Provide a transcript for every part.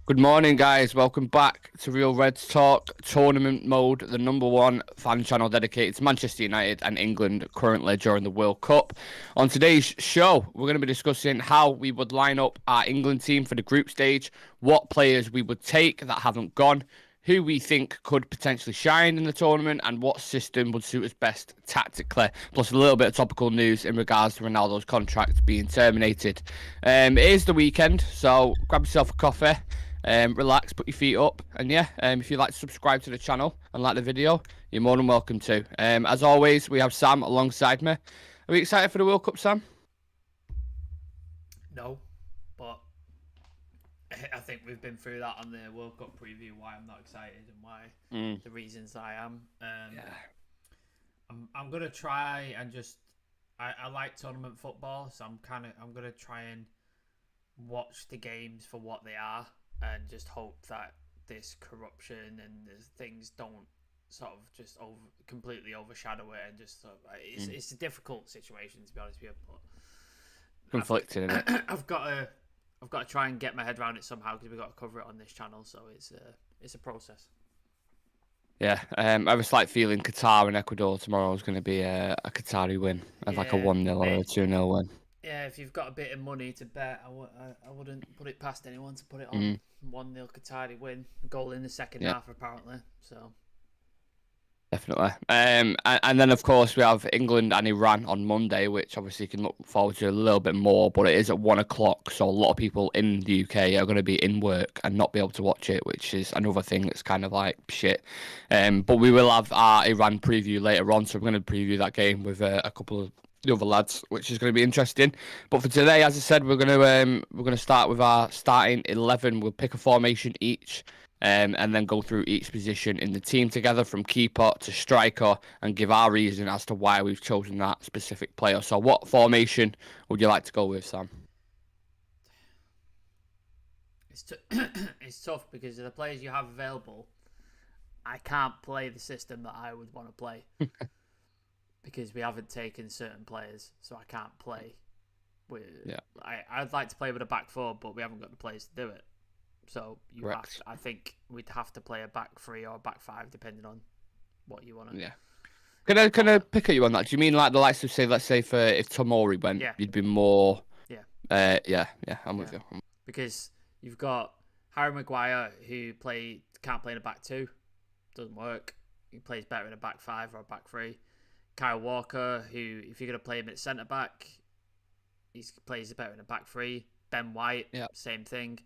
Good morning, guys. Welcome back to Real Reds Talk Tournament Mode, the number one fan channel dedicated to Manchester United and England currently during the World Cup. On today's show, we're going to be discussing how we would line up our England team for the group stage, what players we would take that haven't gone, who we think could potentially shine in the tournament, and what system would suit us best tactically, plus a little bit of topical news in regards to Ronaldo's contract being terminated. It is the weekend, so grab yourself a coffee. Relax, put your feet up, and yeah, if you'd like to subscribe to the channel and like the video, you're more than welcome to. As always, we have Sam alongside me. Are we excited for the World Cup, Sam? No, but I think we've been through that on the World Cup preview. Why I'm not excited and why the reasons I am. Yeah. I'm gonna try and just. I like tournament football, so I'm gonna try and watch the games for what they are, and just hope that this corruption and the things don't sort of just completely overshadow it, and just it's a difficult situation, to be honest with you. But Conflicting, isn't it? I've got to try and get my head around it somehow, because we've got to cover it on this channel. So it's a process. Yeah, I have a slight feeling Qatar and Ecuador tomorrow is going to be a Qatari win, like a 1-0 or a 2-0 win. Yeah, if you've got a bit of money to bet, I wouldn't put it past anyone to put it on 1-0 Qatari win. Goal in the second half, apparently. So Definitely. And then, of course, we have England and Iran on Monday, which obviously you can look forward to a little bit more, but it is at 1 o'clock. So a lot of people in the UK are going to be in work and not be able to watch it, which is another thing that's kind of like shit. But we will have our Iran preview later on. So we're going to preview that game with a couple of the other lads, which is going to be interesting. But for today, as I said, we're going to start with our starting 11. We'll pick a formation each. And then go through each position in the team together from keeper to striker and give our reason as to why we've chosen that specific player. So what formation would you like to go with, Sam? it's tough because of the players you have available. I can't play the system that I would want to play because we haven't taken certain players, so I can't play. I'd like to play with a back four, but we haven't got the players to do it. So I think we'd have to play a back three or a back five, depending on what you want to. Yeah. Can I pick at you on that? Do you mean like the likes of, say, let's say for if Tomori went, you'd be more? Yeah. Yeah. I'm with you. Because you've got Harry Maguire who can't play in a back two, doesn't work. He plays better in a back five or a back three. Kyle Walker, who if you're gonna play him at centre back, he plays better in a back three. Ben White, same thing.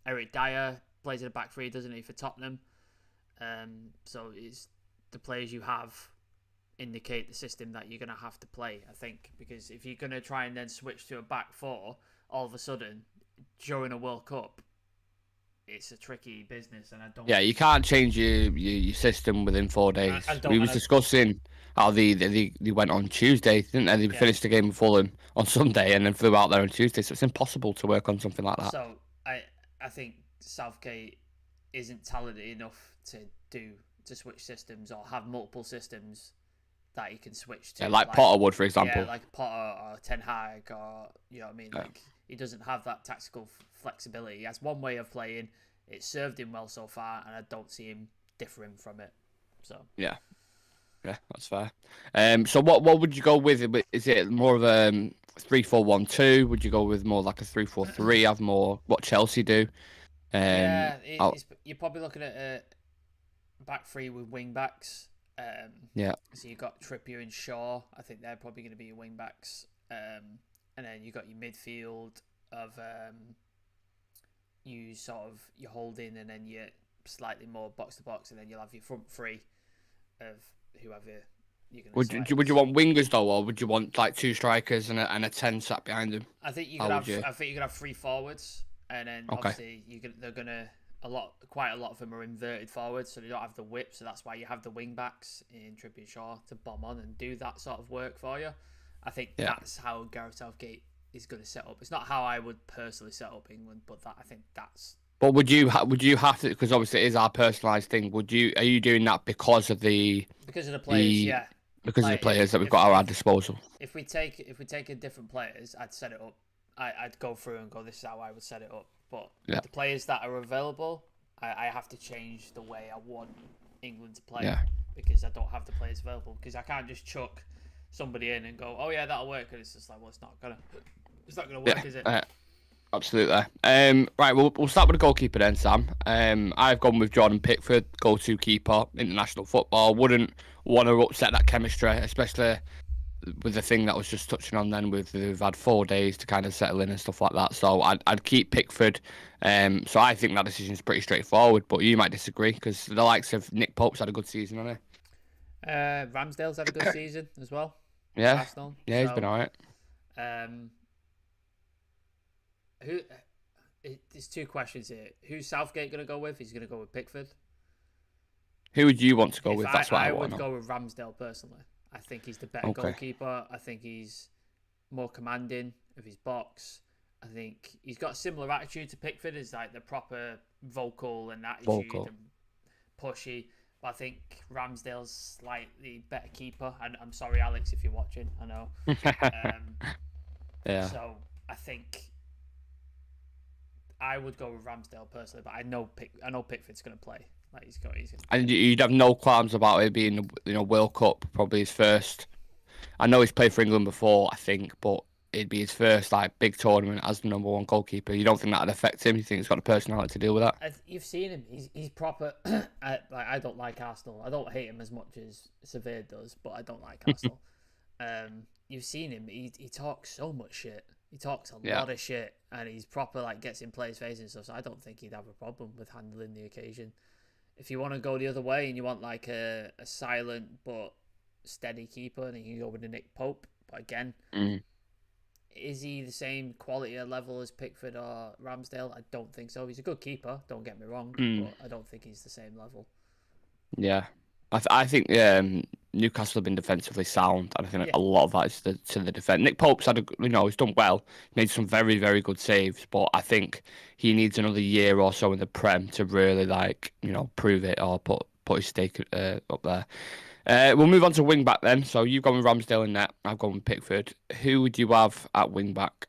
Eric Dyer plays in a back three, doesn't he, for Tottenham? So it's the players you have indicate the system that you're going to have to play, I think, because if you're going to try and then switch to a back four, all of a sudden, during a World Cup, it's a tricky business, and I don't. Yeah, you can't change your system within 4 days. We was discussing how they went on Tuesday, didn't they? They finished the game with Fulham on Sunday and then flew out there on Tuesday, so it's impossible to work on something like that. So I think Southgate isn't talented enough to switch systems or have multiple systems that he can switch to. Yeah, like Potter would, for example. Yeah, like Potter or Ten Hag, or you know what I mean. Like he doesn't have that tactical flexibility. He has one way of playing. It served him well so far, and I don't see him differing from it. So yeah, that's fair. So what would you go with? Is it more of a 3-4-1-2? Would you go with more like a 3-4-3? Have more what Chelsea do? You're probably looking at a back three with wing backs. So you've got Trippier and Shaw. I think they're probably going to be your wing backs. And then you've got your midfield of you holding, and then you're slightly more box to box, and then you'll have your front three of whoever you're going to select. Would you want wingers though, or would you want like two strikers and a 10 sat behind them? I think you could have three forwards, and then obviously they're gonna quite a lot of them are inverted forwards, so they don't have the width. So that's why you have the wing backs in Trippier and Shaw to bomb on and do that sort of work for you. I think that's how Gareth Southgate is going to set up. It's not how I would personally set up England, but I think that's. But would you have to, because obviously it is our personalised thing? Are you doing that because of the players? Because of the players that we've got at our disposal. If we take a different players, I'd set it up. I'd go through and go, this is how I would set it up. But Yeah. the players that are available, I have to change the way I want England to play because I don't have the players available. Because I can't just chuck somebody in and go, oh yeah, that'll work. And it's just like, well, it's not gonna work, is it? Absolutely. Right, we'll start with the goalkeeper then, Sam. I've gone with Jordan Pickford, go-to keeper, international football. Wouldn't want to upset that chemistry, especially with the thing that I was just touching on then, with they've had 4 days to kind of settle in and stuff like that. So I'd keep Pickford. So I think that decision is pretty straightforward, but you might disagree because the likes of Nick Pope's had a good season, hasn't Ramsdale's had a good season as well. he? Yeah, Arsenal. yeah, he's been alright. There's two questions here. Who's Southgate going to go with? He's going to go with Pickford. Who would you want to go with? That's what I want to would know. go with Ramsdale personally. I think he's the better goalkeeper. I think he's more commanding of his box. I think he's got a similar attitude to Pickford, as like the proper vocal and attitude and pushy. But I think Ramsdale's slightly better keeper. And I'm sorry, Alex, if you're watching. I know. Yeah. So I think I would go with Ramsdale personally, but I know Pickford's going to play. Like he's gonna and you'd have no qualms about it being, World Cup, probably his first. I know he's played for England before, I think, but it'd be his first big tournament as the number one goalkeeper. You don't think that'd affect him? You think he's got the personality to deal with that? You've seen him. He's proper. I don't like Arsenal. I don't hate him as much as Sevilla does, but I don't like Arsenal. You've seen him. He talks so much shit. He talks a lot of shit, and he's proper gets in players' faces and stuff. So I don't think he'd have a problem with handling the occasion. If you want to go the other way and you want a silent but steady keeper, then you can go with a Nick Pope. But again, is he the same quality or level as Pickford or Ramsdale? I don't think so. He's a good keeper, don't get me wrong, but I don't think he's the same level. Yeah. I think Newcastle have been defensively sound, and I think a lot of that is to the defence. Nick Pope's he's done well, made some very, very good saves, but I think he needs another year or so in the Prem to really prove it or put his stake up there. We'll move on to wing back then. So you've gone with Ramsdale in net, I've gone with Pickford. Who would you have at wing back?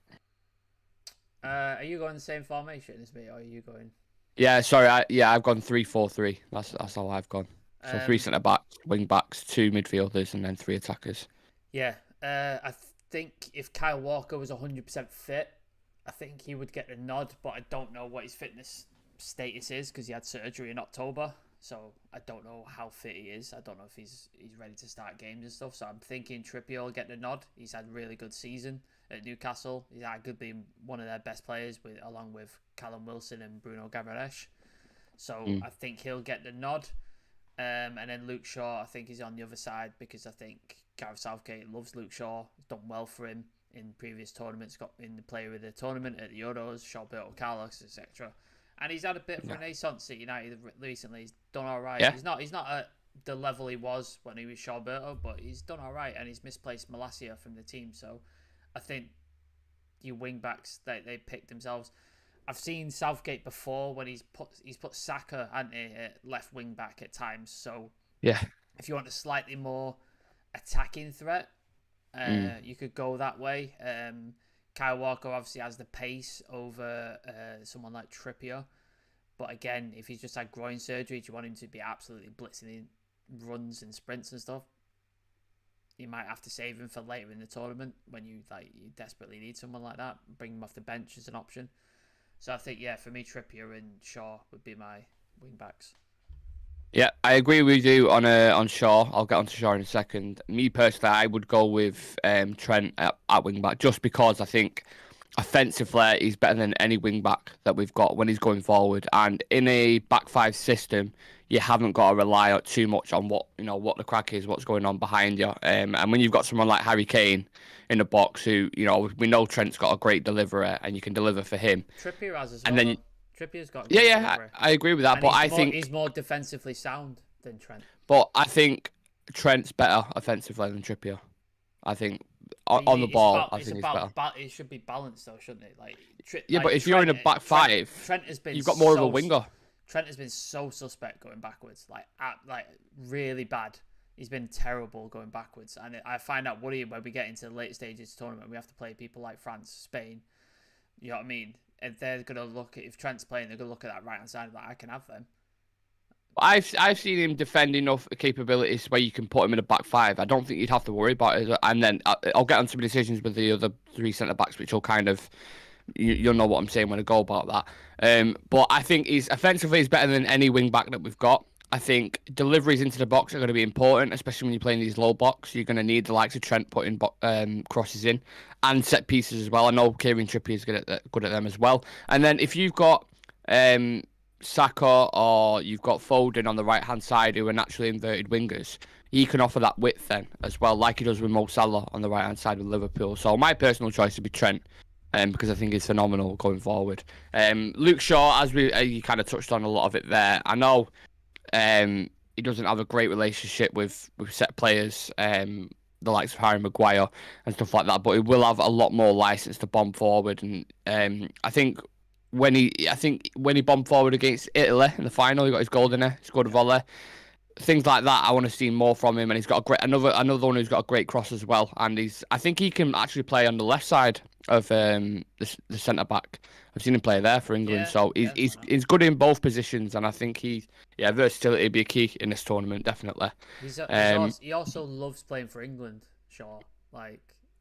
Are you going the same formation as me, or are you going? Yeah, sorry. I've gone 3-4-3. That's how I've gone. So 3 centre backs, wing backs, 2 midfielders, and then 3 attackers. Yeah, I think if Kyle Walker was 100% fit, I think he would get the nod. But I don't know what his fitness status is because he had surgery in October. So I don't know how fit he is. I don't know if he's ready to start games and stuff. So I'm thinking Trippier will get the nod. He's had a really good season at Newcastle. He's arguably one of their best players, along with Callum Wilson and Bruno Guimaraes. So I think he'll get the nod. And then Luke Shaw, I think, is on the other side because I think Gareth Southgate loves Luke Shaw. He's done well for him in previous tournaments. Got in the player of the tournament at the Euros, Roberto Carlos, etc. And he's had a bit of renaissance at United recently. He's done all right. Yeah. He's not at the level he was when he was Roberto, but he's done all right. And he's misplaced Malacia from the team. So I think you wing backs they picked themselves. I've seen Southgate before when he's put Saka at left wing back at times. So if you want a slightly more attacking threat, you could go that way. Kyle Walker obviously has the pace over someone like Trippier. But again, if he's just had groin surgery, do you want him to be absolutely blitzing in runs and sprints and stuff? You might have to save him for later in the tournament when you desperately need someone like that. Bring him off the bench as an option. So I think, for me, Trippier and Shaw would be my wing backs. Yeah, I agree with you on Shaw. I'll get onto Shaw in a second. Me personally, I would go with Trent at wing back just because I think offensively he's better than any wing back that we've got when he's going forward. And in a back five system, you haven't got to rely too much on what the crack is, what's going on behind you. And when you've got someone like Harry Kane in the box, who we know Trent's got a great deliverer, and you can deliver for him. Trippier has as well. And then Trippier's got delivery. I agree with that. But I think he's more defensively sound than Trent. But I think Trent's better offensively than Trippier. I think on the ball, I think he's better. It should be balanced though, shouldn't it? But if you're in a back five, Trent has been. You've got more of a winger. Trent has been so suspect going backwards, really bad. He's been terrible going backwards, and I find that worrying when we get into the late stages of the tournament. We have to play people like France, Spain. You know what I mean? if they're gonna look at if Trent's playing, they're gonna look at that right hand side and like, I can have them. I've seen him defend enough capabilities where you can put him in a back five. I don't think you'd have to worry about it. And then I'll get on some decisions with the other three centre backs, which will kind of you'll know what I'm saying when I go about that. But I think he's offensively he's better than any wing back that we've got. I think deliveries into the box are going to be important, especially when you're playing these low blocks. You're going to need the likes of Trent putting crosses in and set pieces as well. I know Kieran Trippier is good at them as well. And then if you've got Saka or you've got Foden on the right hand side who are naturally inverted wingers, he can offer that width then as well, like he does with Mo Salah on the right hand side with Liverpool. So my personal choice would be Trent. Because I think he's phenomenal going forward. Luke Shaw, as you kind of touched on a lot of it there. I know he doesn't have a great relationship with set players, the likes of Harry Maguire and stuff like that, but he will have a lot more license to bomb forward. And I think when he bombed forward against Italy in the final, he got his goal in there, scored a volley. Things like that, I want to see more from him, and he's got a great another one who's got a great cross as well. And I think he can actually play on the left side of the centre back. I've seen him play there for England, so he's good in both positions, and I think versatility would be a key in this tournament, definitely. He also loves playing for England, Shaw.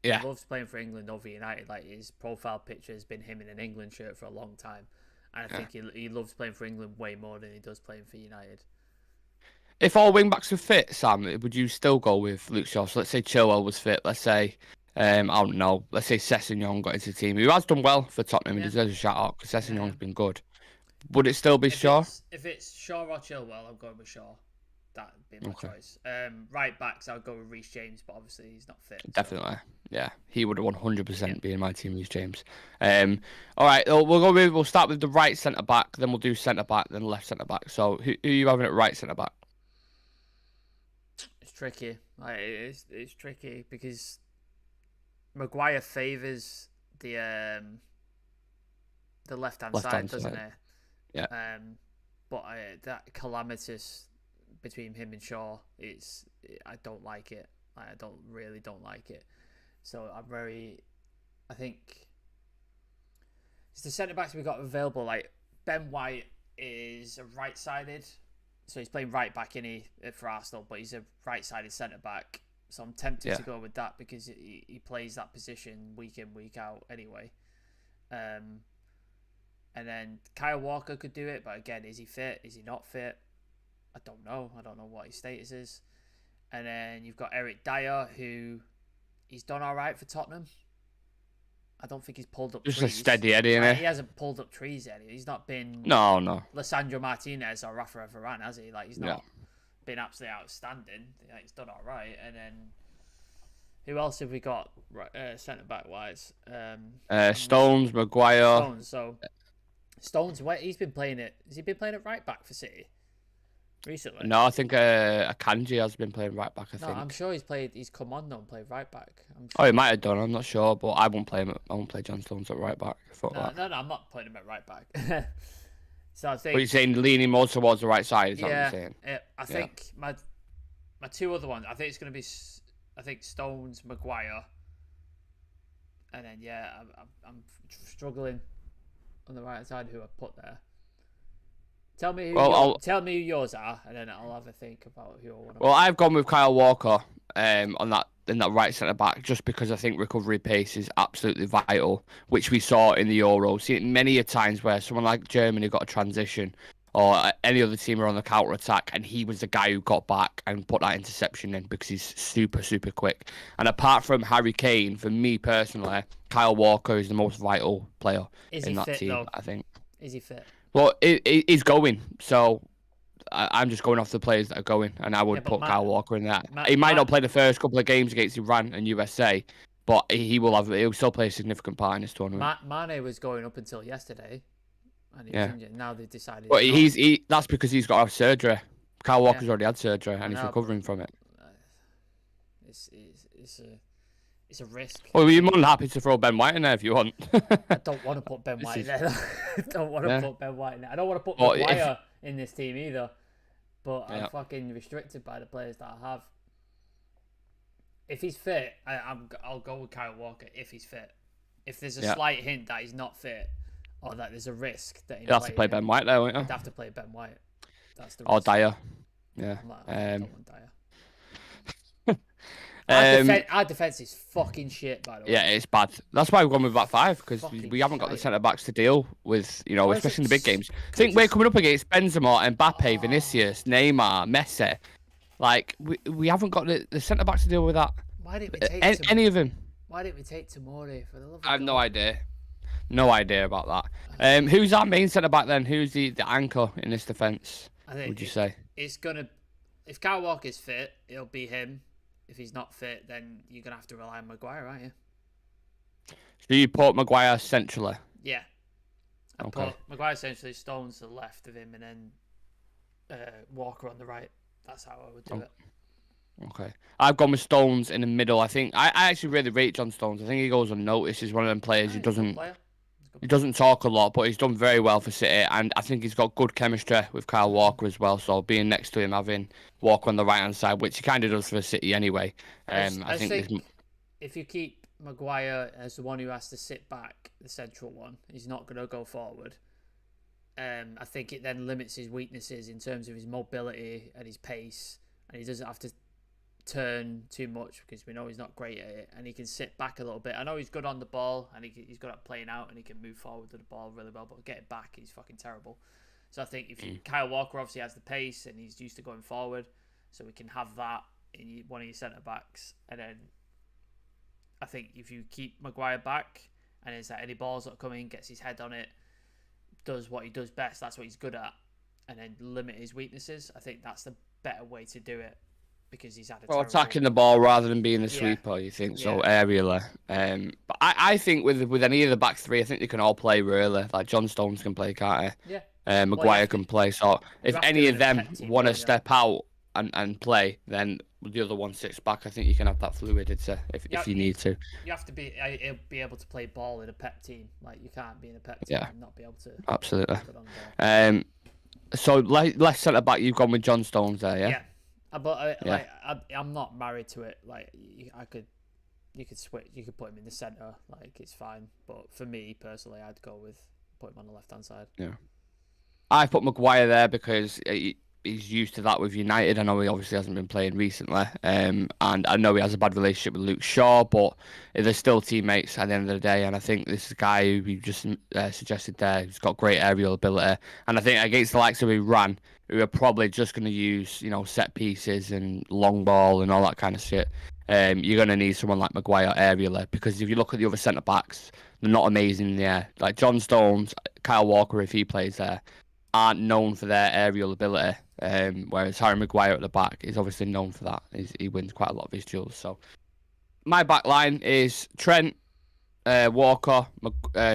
He loves playing for England over United. Like his profile picture has been him in an England shirt for a long time, and I think he loves playing for England way more than he does playing for United. If all wing backs are fit, Sam, would you still go with Luke Shaw? So let's say Chilwell was fit. Let's say, I don't know. Let's say Sessegnon got into the team. Who has done well for Tottenham. He deserves a shout out because Sessegnon's been good. Would it still be Shaw? If it's Shaw or Chilwell, I'm going with Shaw. That'd be my choice. Right backs, I'll go with Reece James, but obviously he's not fit. Definitely, yeah. He would 100% be in my team, Reece James. All right, we'll start with the right centre back, then we'll do centre back, then left centre back. So who are you having at right centre back? It's tricky. It's tricky because Maguire favours the left hand side, doesn't it? Yeah. But that calamitous between him and Shaw, I don't like it. I don't like it. So I think it's the centre backs we've got available. Like Ben White is right sided. So he's playing right back for Arsenal, but he's a right-sided centre-back. So I'm tempted to go with that because he plays that position week in, week out anyway. And then Kyle Walker could do it, but again, is he fit? Is he not fit? I don't know. I don't know what his status is. And then you've got Eric Dyer, who he's done all right for Tottenham. I don't think he's pulled up just trees. A steady Eddie, innit? He hasn't pulled up trees yet. He's not been no Lissandro Martinez or Rafa Varane, has he? He's not been absolutely outstanding. He's done all right. And then who else have we got centre back wise? Stones, Maguire. Stones, he's been playing it. Has he been playing it right back for City recently? No, I think Akanji has been playing right back. I think. I'm sure he's come on though and played right back. He might have done. I'm not sure, but I won't play him. I won't play John Stones at right back. No, I'm not putting him at right back. So I think. But you're saying leaning more towards the right side? Is that what you're saying? I think my two other ones. I think it's going to be. I think Stones, Maguire, and then I'm struggling on the right side who I put there. Tell me who yours are, and then I'll have a think about who I want to. Well, I've gone with Kyle Walker in that right centre back, just because I think recovery pace is absolutely vital, which we saw in the Euros. See it many a times where someone like Germany got a transition, or any other team are on the counter attack, and he was the guy who got back and put that interception in because he's super quick. And apart from Harry Kane, for me personally, Kyle Walker is the most vital player in that team. Though? I think. Is he fit? Well, he's going, so I'm just going off the players that are going, and I would put Kyle Walker in that. He might not play the first couple of games against Iran and USA, but he'll still play a significant part in this tournament. Mane was going up until yesterday, and he was injured. Now they've decided. But that's because he's got to have surgery. Kyle Walker's already had surgery, and he's recovering from it. It's a risk. Well, you're more than happy to throw Ben White in there if you want. I don't want to put Ben White in there. I don't want to put Ben White in there. I don't want to put Maguire in this team either. But I'm fucking restricted by the players that I have. If he's fit, I'll go with Kyle Walker if he's fit. If there's a slight hint that he's not fit, or that there's a risk that You'll have to play Ben White there, won't you? I'd have to play Ben White. That's the Or risk. Dyer. Yeah. I don't want Dyer. Um, Our defense is fucking shit, by the way. Yeah, it's bad. That's why we've gone with back five, because Fucking we haven't got the shite. centre backs to deal with, you know, Why is especially in it the big games. I can we think we're just- coming up against Benzema, Mbappe, Oh. Vinicius, Neymar, Messi. Like we haven't got the centre backs to deal with that. Why didn't we take Any of them? Why didn't we take Tomori for the love of I have God? no idea. No idea about that. Who's our main centre back then? Who's the anchor in this defence? I think Would you say? it's gonna if Kyle Walker's fit, it'll be him. If he's not fit, then you're gonna have to rely on Maguire, aren't you? So you put Maguire centrally. Yeah. I Okay. put Maguire essentially, Stones to the left of him, and then Walker on the right. That's how I would do it. Okay. I've gone with Stones in the middle. I actually really rate John Stones. I think he goes unnoticed. He's one of them players who He's a good doesn't player. he doesn't talk a lot, but he's done very well for City, and I think he's got good chemistry with Kyle Walker as well. So being next to him, having Walker on the right hand side, which he kind of does for City anyway. I I think think if you keep Maguire as the one who has to sit back, the central one, he's not going to go forward. I think it then limits his weaknesses in terms of his mobility and his pace, and he doesn't have to turn too much because we know he's not great at it, and he can sit back a little bit. I know he's good on the ball and he's good at playing out and he can move forward with the ball really well, but getting back he's fucking terrible. So I think if Kyle Walker obviously has the pace and he's used to going forward, so we can have that in one of your centre backs, and then I think if you keep Maguire back and it's like any balls that come in, gets his head on it, does what he does best, that's what he's good at, and then limit his weaknesses, I think that's the better way to do it. Because he's had a attacking the ball rather than being a sweeper, you think? So aerially. But I think with any of the back three, I think they can all play really. Like John Stones can play, can't he? Yeah. Maguire can play. So if any of them want to team, step out and play, then the other one sits back. I think you can have that fluidity if you need to. You have to be able to play ball in a pep team. Like you can't be in a pep team and not be able to. Absolutely. Put on the ball. So left centre back, you've gone with John Stones there, yeah? Yeah. But I'm not married to it. Like you could switch. You could put him in the center. Like it's fine. But for me personally, I'd go with put him on the left hand side. Yeah. I put Maguire there because he's used to that with United. I know he obviously hasn't been playing recently, and I know he has a bad relationship with Luke Shaw, but they're still teammates at the end of the day. And I think this guy who we just suggested there, who's got great aerial ability, and I think against the likes of Iran, who are probably just going to use set pieces and long ball and all that kind of shit, you're going to need someone like Maguire aerially, because if you look at the other centre backs, they're not amazing in the air. Like John Stones, Kyle Walker, if he plays there, aren't known for their aerial ability, whereas Harry Maguire at the back is obviously known for that. He wins quite a lot of his duels. So my back line is Trent, Walker,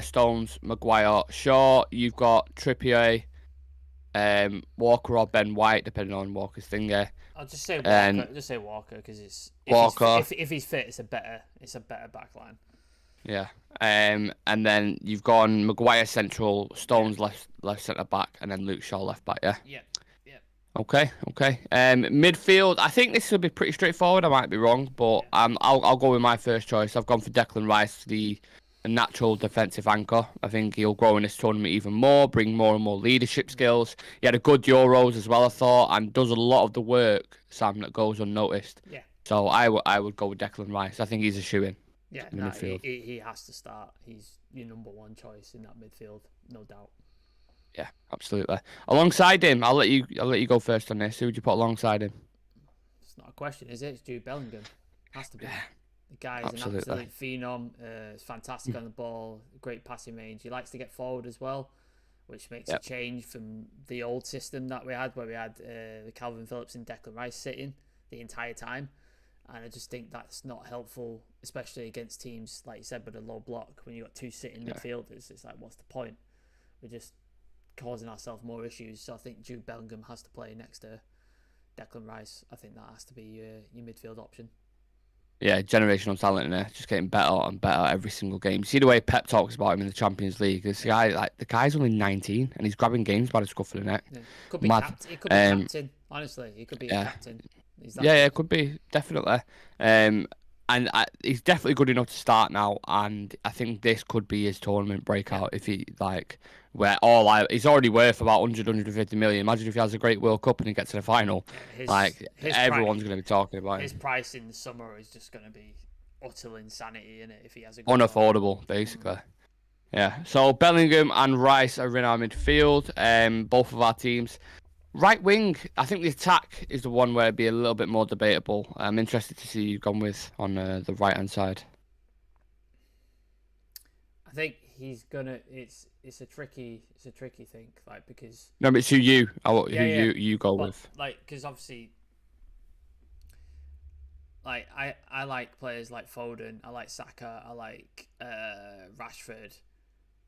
Stones, Maguire, Shaw. You've got Trippier, Walker or Ben White, depending on Walker's finger. I'll just say Walker. Just say Walker because if he's fit, it's a better back line. Yeah. And then you've gone Maguire central, Stones left centre back, and then Luke Shaw left back. Yeah. Yeah. Okay. Midfield, I think this will be pretty straightforward. I might be wrong, but I'll go with my first choice. I've gone for Declan Rice, the natural defensive anchor. I think he'll grow in this tournament even more, bring more and more leadership skills. He had a good Euros as well, I thought, and does a lot of the work, Sam, that goes unnoticed. Yeah. So I would go with Declan Rice. I think he's a shoo-in. Yeah, in the midfield. He has to start. He's your number one choice in that midfield, no doubt. Yeah, absolutely. Alongside him, I'll let you go first on this. Who would you put alongside him? It's not a question, is it? It's Jude Bellingham. Has to be. The guy is absolutely. an absolute phenom. It's fantastic on the ball. Great passing range. He likes to get forward as well, which makes a change from the old system that we had, where we had Calvin Phillips and Declan Rice sitting the entire time. And I just think that's not helpful, especially against teams, like you said, with a low block. When you've got two sitting midfielders, it's like, what's the point? We're just causing ourselves more issues. So I think Jude Bellingham has to play next to Declan Rice. I think that has to be your midfield option. Yeah, generational talent in there, just getting better and better every single game. See the way Pep talks about him in the Champions League. This guy, the guy's only 19 and he's grabbing games by the scruff of the neck. Yeah. Could be captain. Honestly, he could be a captain. Yeah, it could be definitely. And he's definitely good enough to start now, and I think this could be his tournament breakout if he he's already worth about 150 million. Imagine if he has a great World Cup and he gets to the final. Everyone's going to be talking about his him. price in the summer is just going to be utter insanity, isn't it? If he has a good unaffordable, basically. Yeah. So Bellingham and Rice are in our midfield. Both of our teams. Right wing, I think the attack is the one where it'd be a little bit more debatable. I'm interested to see you gone with on the right hand side. I think he's gonna. It's a tricky thing, like, because No, but it's who you go with. Like, because obviously, like I like players like Foden, I like Saka, I like Rashford,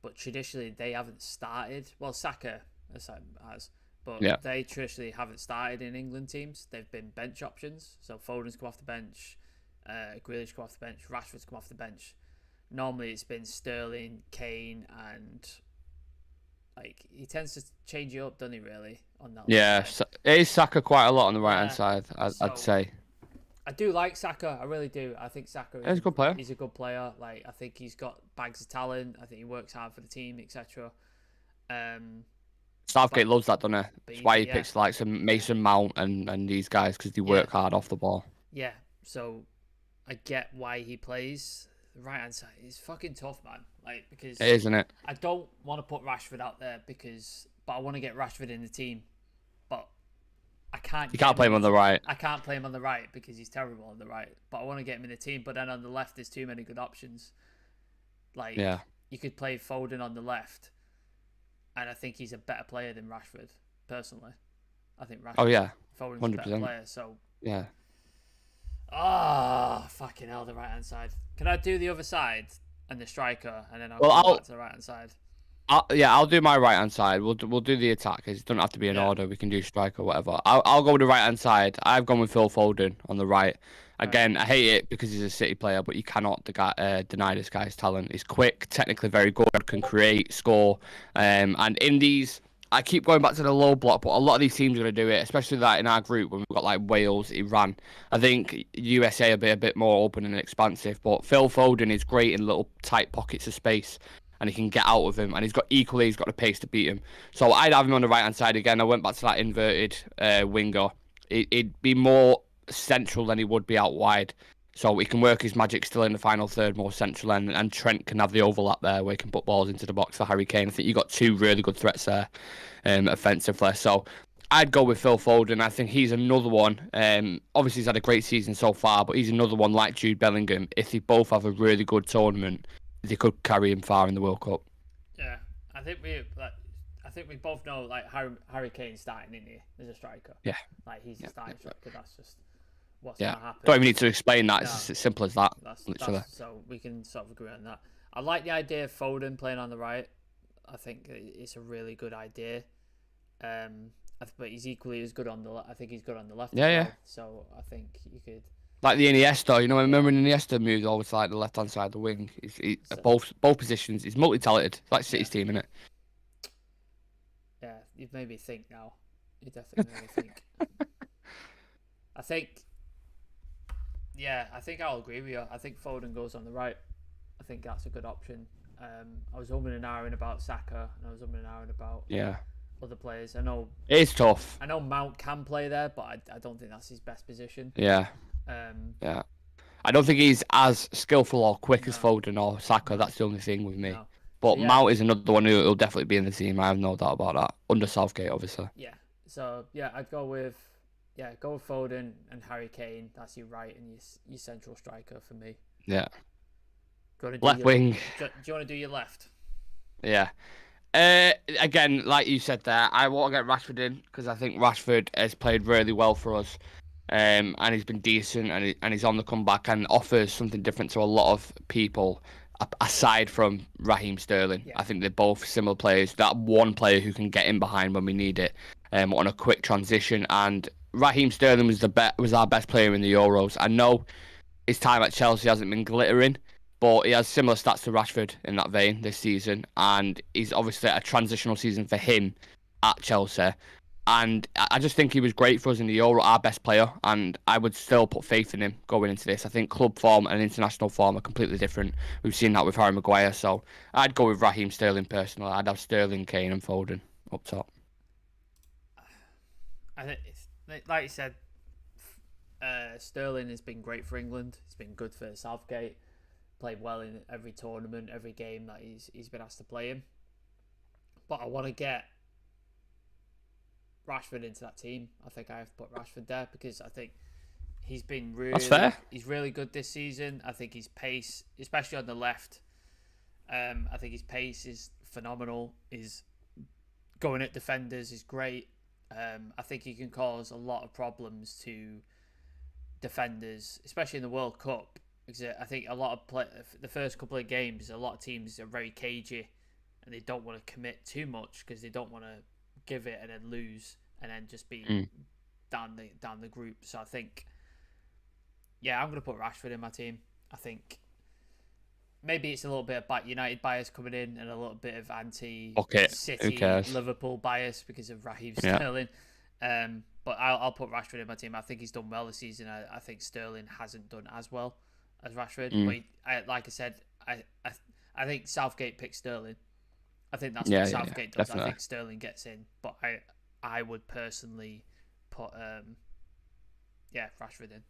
but traditionally they haven't started. Well, Saka has. But they traditionally haven't started in England teams. They've been bench options. So Foden's come off the bench, Grealish come off the bench, Rashford's come off the bench. Normally it's been Sterling, Kane, and like he tends to change it up, doesn't he? Really on that. Yeah, it is Saka quite a lot on the right hand side. I'd say. I do like Saka. I really do. I think Saka is a good player. He's a good player. Like, I think he's got bags of talent. I think he works hard for the team, etc. Southgate loves that, doesn't he? That's why he picks like some Mason Mount and these guys, because they work hard off the ball. Yeah, so I get why he plays the right hand side. It's fucking tough, man. Like, because it is, isn't it? I don't want to put Rashford out there but I want to get Rashford in the team, but I can't. You can't play him on the right. I can't play him on the right because he's terrible on the right. But I want to get him in the team. But then on the left, there's too many good options. Like, you could play Foden on the left. And I think he's a better player than Rashford, personally. I think Rashford. Oh yeah, Foden's 100%. A better player. So yeah. Fucking hell, the right hand side. Can I do the other side and the striker, and then I'll go back to the right hand side? I'll do my right hand side. We'll do the attackers. It doesn't have to be in order. We can do striker or whatever. I'll go with the right hand side. I've gone with Phil Foden on the right. Again, I hate it because he's a City player, but you cannot deny this guy's talent. He's quick, technically very good, can create, score. And in these, I keep going back to the low block, but a lot of these teams are going to do it, especially that in our group when we've got like Wales, Iran. I think USA will be a bit more open and expansive, but Phil Foden is great in little tight pockets of space, and he can get out of him, and he's got the pace to beat him. So I'd have him on the right-hand side again. I went back to that inverted winger. It'd be more central than he would be out wide, so he can work his magic still in the final third, more central end, and Trent can have the overlap there where he can put balls into the box for Harry Kane. I think you got two really good threats there, offensively. So I'd go with Phil Foden. I think he's another one. Obviously he's had a great season so far, but he's another one like Jude Bellingham. If they both have a really good tournament, they could carry him far in the World Cup. Yeah, I think we both know, like, Harry Kane starting in here as a striker. Yeah, like he's a starting striker. That's just what's going to happen. Don't even need to explain that. It's as simple as that. Literally. So we can sort of agree on that. I like the idea of Foden playing on the right. I think it's a really good idea. But he's equally as good on the left. I think he's good on the left. Yeah. So I think you could. Like the Iniesta, remember when Iniesta moved over to like the left-hand side of the wing? Both positions. He's multi-talented. It's like City's team, isn't it? Yeah, you've made me think now. You definitely made me think. I think I'll agree with you. I think Foden goes on the right. I think that's a good option. I was umming and ahhing about Saka, and I was umming and ahhing about other players. I know it's tough. I know Mount can play there, but I don't think that's his best position. Yeah. I don't think he's as skillful or quick as Foden or Saka. That's the only thing with me. No. But Mount is another one who'll definitely be in the team. I have no doubt about that. Under Southgate, obviously. Yeah. So I'd go with Foden and Harry Kane. That's your right and your central striker for me. Yeah. Left wing. Do you want to do your left? Yeah. Again, like you said there, I want to get Rashford in because I think Rashford has played really well for us. And he's been decent, and he's on the comeback and offers something different to a lot of people aside from Raheem Sterling. Yeah. I think they're both similar players. That one player who can get in behind when we need it, on a quick transition. And Raheem Sterling was our best player in the Euros. I know his time at Chelsea hasn't been glittering, but he has similar stats to Rashford in that vein this season, and he's obviously a transitional season for him at Chelsea. And I just think he was great for us in the Euro, our best player, and I would still put faith in him going into this. I think club form and international form are completely different. We've seen that with Harry Maguire, so I'd go with Raheem Sterling personally. I'd have Sterling, Kane, and Foden up top. I think, like you said, Sterling has been great for England. He's been good for Southgate. Played well in every tournament, every game that he's been asked to play in. But I want to get Rashford into that team. I think I have to put Rashford there because I think he's been really, That's fair. He's really good this season. I think his pace, especially on the left, I think his pace is phenomenal. His going at defenders is great. I think he can cause a lot of problems to defenders, especially in the World Cup. Because I think a lot of the first couple of games, a lot of teams are very cagey and they don't want to commit too much because they don't want to give it and then lose and then just be down the group. So I think, I'm going to put Rashford in my team. I think maybe it's a little bit of United bias coming in and a little bit of anti-City, Liverpool bias because of Raheem Sterling. But I'll put Rashford in my team. I think he's done well this season. I think Sterling hasn't done as well as Rashford. But like I said, I think Southgate picked Sterling. I think that's what Southgate does. Definitely. I think Sterling gets in, but I would personally put Rashford in.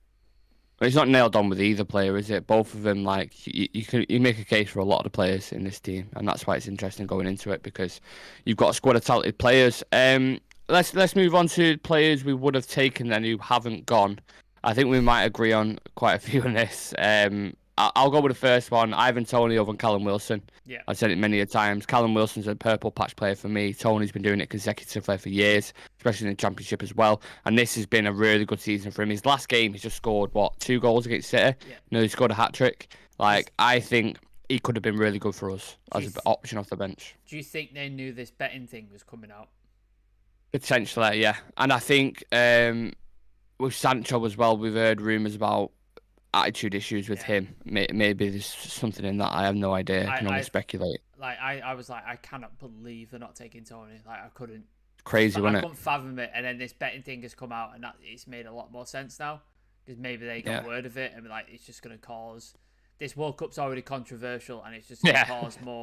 But it's not nailed on with either player, is it? Both of them, like you make a case for a lot of the players in this team, and that's why it's interesting going into it because you've got a squad of talented players. Let's move on to players we would have taken then who haven't gone. I think we might agree on quite a few in this. I'll go with the first one, Ivan Toney over Callum Wilson. Yeah. I've said it many a times. Callum Wilson's a purple patch player for me. Tony's been doing it consecutively for years, especially in the Championship as well. And this has been a really good season for him. His last game, he's just scored, 2 goals against City? Yeah. No, he scored a hat-trick. I think he could have been really good for us as an option off the bench. Do you think they knew this betting thing was coming out? Potentially, yeah. And I think with Sancho as well, we've heard rumours about attitude issues with him. Maybe there's something in that. I have no idea. I can only speculate. I was like, I cannot believe they're not taking Tony. I couldn't. Crazy, wasn't it? I couldn't fathom it. And then this betting thing has come out, and it's made a lot more sense now because maybe they got word of it, and it's just going to cause. This World Cup's already controversial, and it's just going to cause more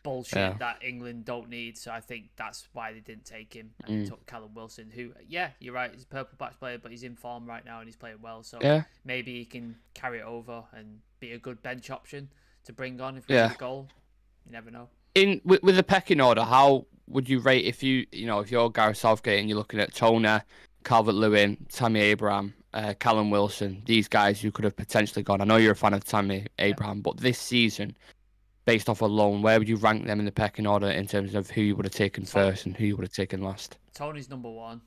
bullshit that England don't need. So I think that's why they didn't take him and they took Callum Wilson, who, you're right, he's a purple patch player, but he's in form right now and he's playing well. So maybe he can carry it over and be a good bench option to bring on if we get a goal. You never know. With the pecking order, how would you rate if you're Gareth Southgate and you're looking at Toner, Calvert-Lewin, Tammy Abraham, Callum Wilson, these guys who could have potentially gone. I know you're a fan of Tammy Abraham, but this season, based off a loan, where would you rank them in the pecking order in terms of who you would have taken first and who you would have taken last? Tony's number 1,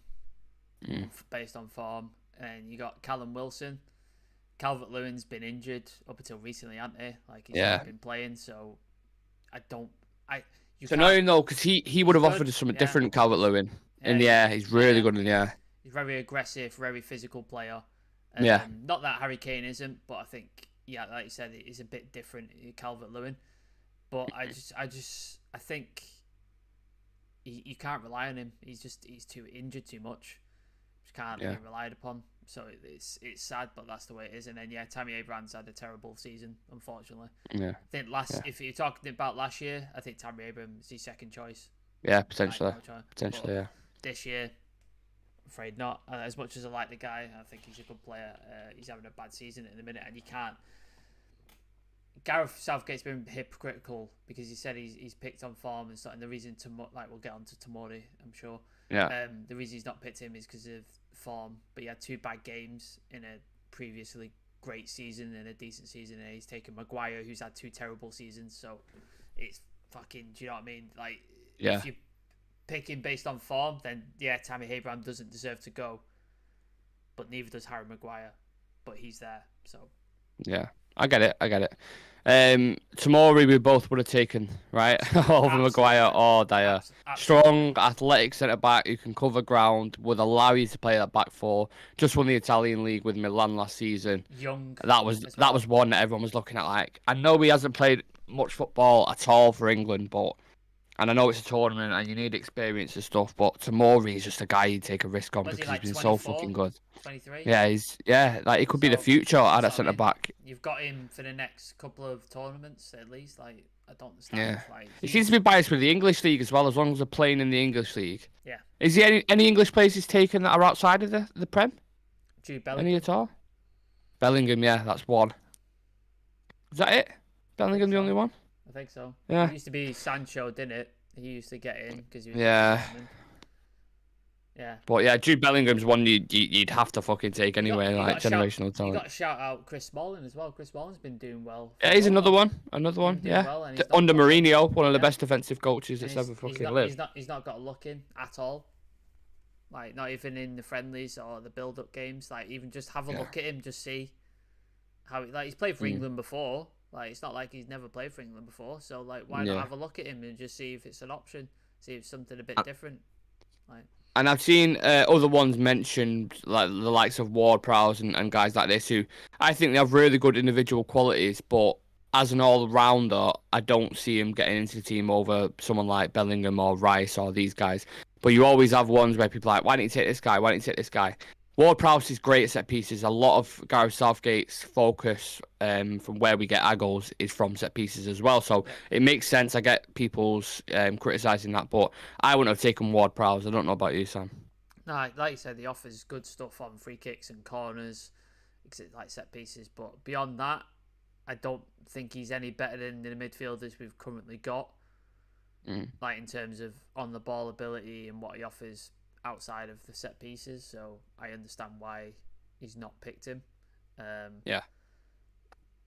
based on form. And you got Callum Wilson. Calvert-Lewin's been injured up until recently, hasn't he? He's not been playing, so I don't... It's annoying though, because he would have offered us something different, Calvert-Lewin. In the air, he's really good in the air. He's very aggressive, very physical player. Not that Harry Kane isn't, but I think, like you said, it is a bit different, Calvert-Lewin. But I think you can't rely on him. He's too injured too much. Just can't be relied upon. So it's sad, but that's the way it is. And then Tammy Abraham's had a terrible season, unfortunately. Yeah. I think if you're talking about last year, I think Tammy Abraham is his second choice. Yeah, potentially. Potentially. This year, afraid not. As much as I like the guy, I think he's a good player. He's having a bad season at the minute, and you can't. Gareth Southgate's been hypocritical because he said he's picked on form and stuff, and the reason we'll get on to Tomori, I'm sure. Yeah. The reason he's not picked him is because of form, but he had 2 bad games in a previously great season and a decent season, and he's taken Maguire, who's had 2 terrible seasons. So it's fucking. Do you know what I mean? If you pick him based on form, then Tammy Abraham doesn't deserve to go, but neither does Harry Maguire, but he's there. So I get it. Tomori we both would have taken, right? Over Maguire or Dyer. Strong, athletic centre back who can cover ground, would allow you to play that back 4. Just won the Italian league with Milan last season. Young. That was one that everyone was looking at. I know he hasn't played much football at all for England, but And I know it's a tournament and you need experience and stuff, but Tomori is just a guy you take a risk on Was he because he's like been so 24, fucking good. 23? Yeah, like he could be the So future at that's that what I centre mean. back. You've got him for the next couple of tournaments at least. Like, I don't understand. Yeah. Like, He seems to be biased with the English league as well, as long as they're playing in the English league. yeah, Is he any English players he's taken that are outside of the Prem? Jude Any Bellingham. at all? Bellingham, yeah, that's one. Is that it? I think Bellingham the only so. one? I think so. It Yeah. used to be Sancho, didn't it? He used to get in because he was Yeah. Dortmund. Yeah. But yeah, Jude Bellingham's one you'd have to fucking take anyway, like generational You talent. got to shout out Chris Smalling as well. Chris Smalling's been doing well for Yeah, he's another Roma. one. Another He's one, been doing yeah. well, and he's not Under got Mourinho, one of the yeah. best defensive coaches And that's ever he's fucking not lived. he's not got a look in at all. Like, not even in the friendlies or the build-up games. Like, even just have a look at him, just see how like he's played for England before. Like, it's not like he's never played for England before. So like, why not have a look at him and just see if it's an option, see if something a bit different. Like, And I've seen other ones mentioned, like the likes of Ward-Prowse and guys like this, who I think they have really good individual qualities, but as an all-rounder, I don't see him getting into the team over someone like Bellingham or Rice or these guys. But you always have ones where people are like, why don't you take this guy? Why don't you take this guy? Ward-Prowse is great at set pieces. A lot of Gareth Southgate's focus from where we get our goals is from set pieces as well. So it makes sense. I get people's criticising that, but I wouldn't have taken Ward-Prowse. I don't know about you, Sam. no, like you said, he offers good stuff on free kicks and corners, like set pieces. But beyond that, I don't think he's any better than the midfielders we've currently got. Like, in terms of on the ball ability and what he offers outside of the set pieces. So I understand why he's not picked him. Yeah.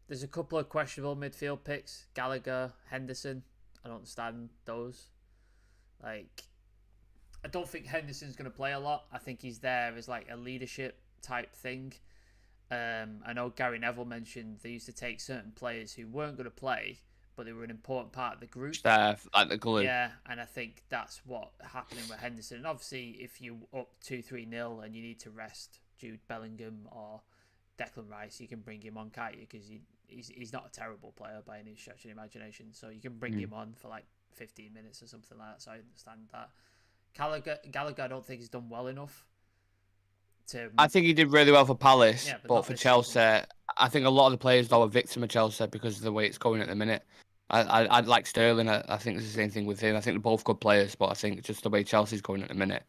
There's a couple of questionable midfield picks. Gallagher, Henderson. I don't understand those. Like, I don't think Henderson's going to play a lot. I think he's there as like a leadership type thing. I know Gary Neville mentioned they used to take certain players who weren't going to play, but they were an important part of the group. Like the glue. Yeah, and I think that's what happening with Henderson. And obviously, if you up 2-3-0 and you need to rest Jude Bellingham or Declan Rice, you can bring him on, can't you? Because he's not a terrible player by any stretch of the imagination. So you can bring him on for like 15 minutes or something like that. So I understand that. Gallagher, I don't think he's done well enough. I think he did really well for Palace, Yeah, but for Chelsea, I think a lot of the players though are victim of Chelsea because of the way it's going at the minute. I'd like Sterling. I think it's the same thing with him. I think they're both good players, but I think just the way Chelsea's going at the minute,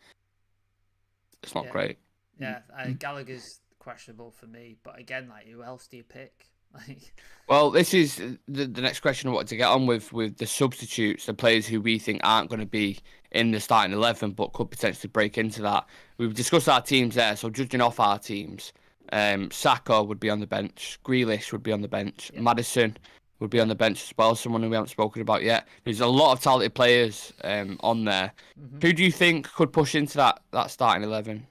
it's not great. Yeah, Gallagher's questionable for me. But again, like, who else do you pick? Like, well, this is the next question I wanted to get on with the substitutes, the players who we think aren't going to be in the starting 11 but could potentially break into that. We've discussed our teams there, so judging off our teams, Saka would be on the bench, Grealish would be on the bench, Maddison would be on the bench as well, someone who we haven't spoken about yet. There's a lot of talented players on there. Who do you think could push into that starting 11?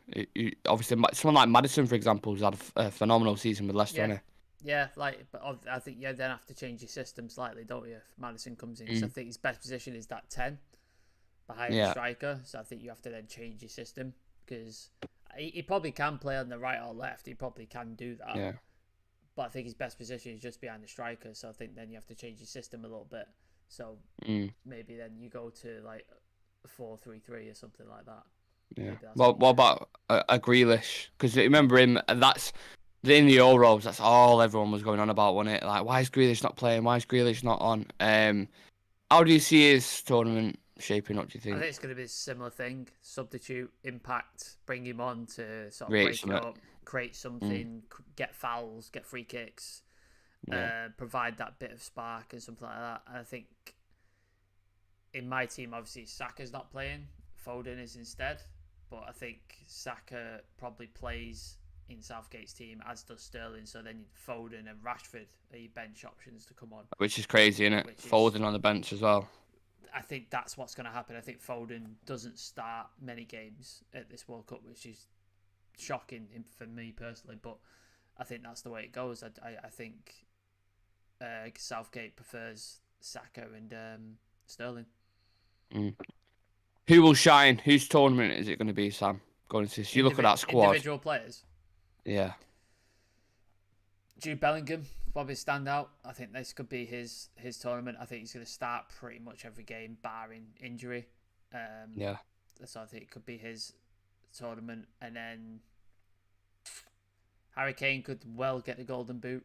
Obviously, someone like Maddison, for example, has had a phenomenal season with Leicester, hasn't he? Yeah, like, but I think you then have to change your system slightly, don't you? If Maddison comes in, because I think his best position is that 10 behind the striker. So I think you have to then change your system, because he probably can play on the right or left. He probably can do that. Yeah. But I think his best position is just behind the striker. So I think then you have to change your system a little bit. So maybe then you go to like 4-3-3 or something like that. Yeah. Well, what about a Grealish? Because remember him, that's in the Euros. That's all everyone was going on about, wasn't it? Like, why is Grealish not playing? Why is Grealish not on? How do you see his tournament shaping up? Do you think? I think it's going to be a similar thing. Substitute, impact, bring him on to sort of break it up, create something, get fouls, get free kicks, provide that bit of spark and something like that. And I think in my team, obviously, Saka's not playing. Foden is instead. But I think Saka probably plays in Southgate's team, as does Sterling. So then Foden and Rashford are your bench options to come on. Which is crazy, isn't it? Foden on the bench as well. I think that's what's going to happen. I think Foden doesn't start many games at this World Cup, which is shocking for me personally. But I think that's the way it goes. I think Southgate prefers Saka and Sterling. Who will shine? Whose tournament is it going to be, Sam? Going to this. You look at that squad. Individual players. Yeah. Jude Bellingham probably stand out. I think this could be his tournament. I think he's going to start pretty much every game, barring injury. Yeah. So I think it could be his tournament. And then Harry Kane could well get the golden boot.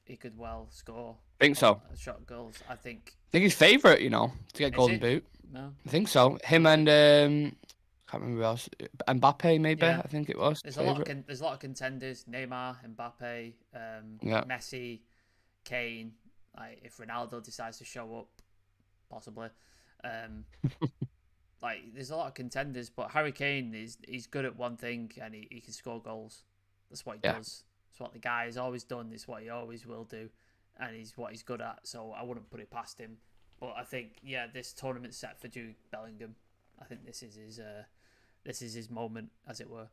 He could well score. Think so. Shot goals. I think He's favourite, to get Is golden he? boot. No. I think so. Him and can't remember who else. Mbappe, maybe. Yeah. I think it was. There's a lot of contenders. Neymar, Mbappe, Messi, Kane. Like if Ronaldo decides to show up, possibly. Like there's a lot of contenders, but Harry Kane he's good at one thing and he can score goals. That's what he does. It's what the guy has always done. It's what he always will do, and he's what he's good at. So I wouldn't put it past him. But I think this tournament's set for Jude Bellingham. I think this is his moment, as it were.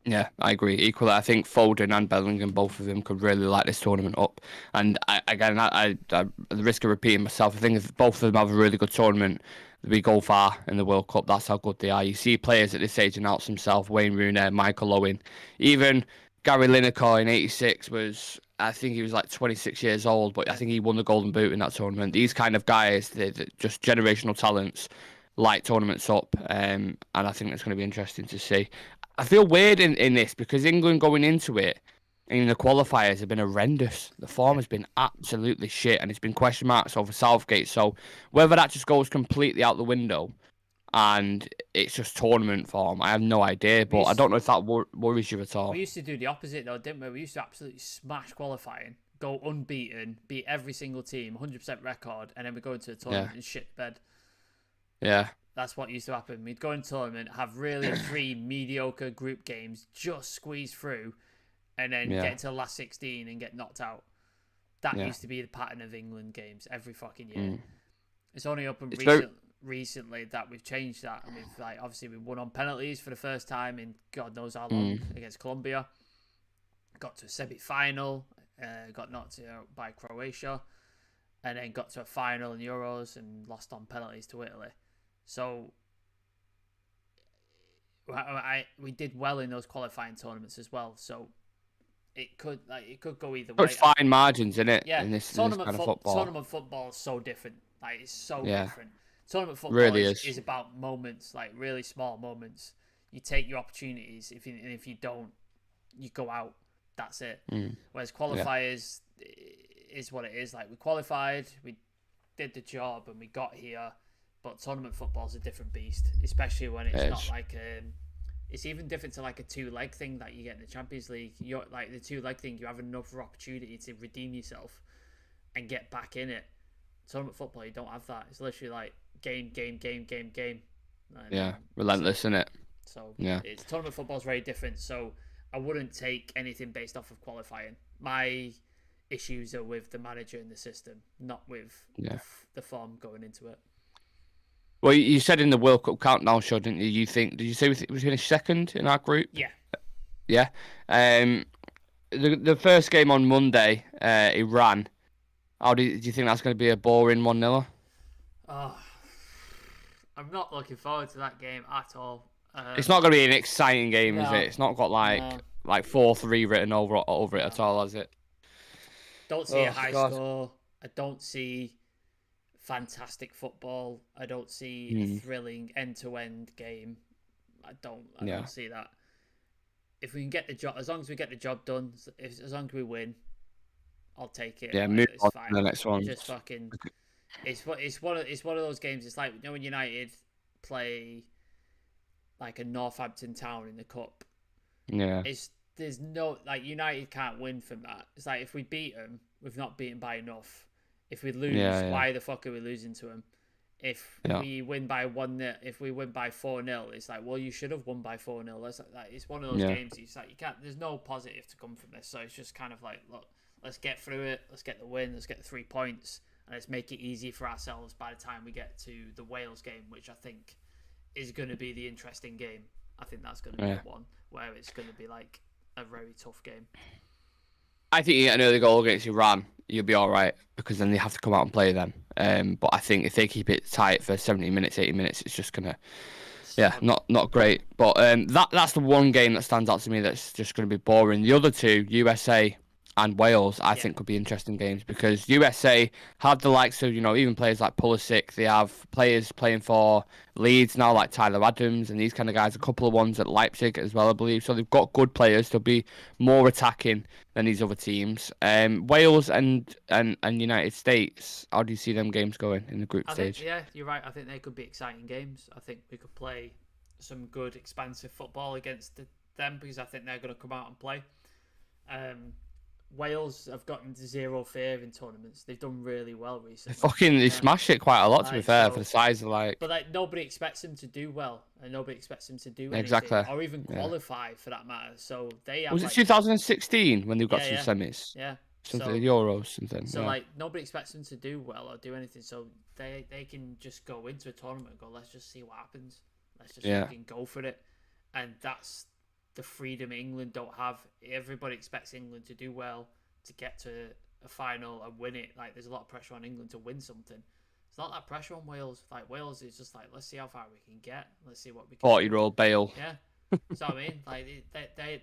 Yeah, I agree. Equally, I think Foden and Bellingham, both of them, could really light this tournament up. And at the risk of repeating myself, I think if both of them have a really good tournament, we go far in the World Cup. That's how good they are. You see players at this age announce themselves: Wayne Rooney, Michael Owen, even Gary Lineker in '86 was. I think he was like 26 years old, but I think he won the Golden Boot in that tournament. These kind of guys, they're just generational talents, light tournaments up, and I think that's going to be interesting to see. I feel weird in this because England going into it in the qualifiers have been horrendous. The form has been absolutely shit, and it's been question marks over Southgate. So whether that just goes completely out the window and it's just tournament form, I have no idea. But I don't know if that worries you at all. We used to do the opposite though, didn't we? We used to absolutely smash qualifying, go unbeaten, beat every single team, 100% record, and then we go into the tournament and shit the bed. Yeah. That's what used to happen. We'd go in tournament, have really 3 mediocre group games, just squeeze through, and then get into the last 16 and get knocked out. That used to be the pattern of England games every fucking year. It's only up recently that we've changed that, and we've obviously we won on penalties for the first time in God knows how long against Colombia. Got to a semi-final, got knocked out by Croatia, and then got to a final in Euros and lost on penalties to Italy. So we did well in those qualifying tournaments as well. So it could go either way. It's fine margins, isn't it? Yeah, in this kind of football. Tournament football is so different. Like it's so different. Tournament football really is about moments, like really small moments. You take your opportunities. If you don't, you go out. That's it. Whereas qualifiers is what it is. Like we qualified, we did the job, and we got here. But tournament football is a different beast, especially when it's not like it's even different to like a 2-leg thing that you get in the Champions League. You're like the 2-leg thing, you have another opportunity to redeem yourself and get back in it. Tournament football, you don't have that. It's literally like game. Relentless, isn't it? So it's tournament football is very different. So I wouldn't take anything based off of qualifying. My issues are with the manager and the system, not with the form going into it. Well, you said in the World Cup countdown show, didn't you? Did you say we finished second in our group? Yeah. Yeah. The first game on Monday, Iran. Do you think that's going to be a boring 1-0? Oh, I'm not looking forward to that game at all. It's not going to be an exciting game, is it? It's not got like 4-3 written over it at all, has it? Don't see a high score. I don't see fantastic football. I don't see a thrilling end-to-end game. I don't see that. If we can get the job, as long as we get the job done, as long as we win, I'll take it. Yeah, move on to the next one. Just fucking, it's one of those games. It's like when United play like a Northampton Town in the cup. Yeah. There's no United can't win from that. It's like if we beat them, we've not beaten by enough. If we lose, why the fuck are we losing to them? If we win by 1-0, if we win by 4-0, it's like, well, you should have won by 4-0. It's one of those games. It's like you can't. There's no positive to come from this. So it's just kind of like, look, let's get through it. Let's get the win. Let's get the 3 points, and let's make it easy for ourselves by the time we get to the Wales game, which I think is going to be the interesting game. I think that's going to be the one where it's going to be like a very tough game. I think you get an early goal against Iran, you'll be all right, because then they have to come out and play them. But I think if they keep it tight for 70 minutes, 80 minutes, it's just going to, not great. But that's the one game that stands out to me that's just going to be boring. The other two, USA and Wales, I Yeah. think could be interesting games because USA have the likes of, even players like Pulisic. They have players playing for Leeds now, like Tyler Adams and these kind of guys. A couple of ones at Leipzig as well, I believe. So they've got good players. They'll be more attacking than these other teams. Wales and United States, how do you see them games going in the group I think, stage? yeah, you're right. I think they could be exciting games. I think we could play some good, expansive football against them because I think they're going to come out and play. Wales have gotten zero fear in tournaments. They've done really well recently. They smash it quite a lot, to be fair, for the size of But nobody expects them to do well, and nobody expects them to do anything, Exactly. or even qualify for that matter. So they have. Was it 2016 when they got to the yeah, semis? yeah. Something Euros, something. So yeah. Nobody expects them to do well or do anything. So they can just go into a tournament and go, let's just see what happens. Let's just fucking go for it. And that's the freedom England don't have. Everybody expects England to do well, to get to a final and win it. Like, there's a lot of pressure on England to win something. It's not that pressure on Wales. Like, Wales is just like, let's see how far we can get. Let's see what we can 40-year-old Bale. Yeah. So I mean, like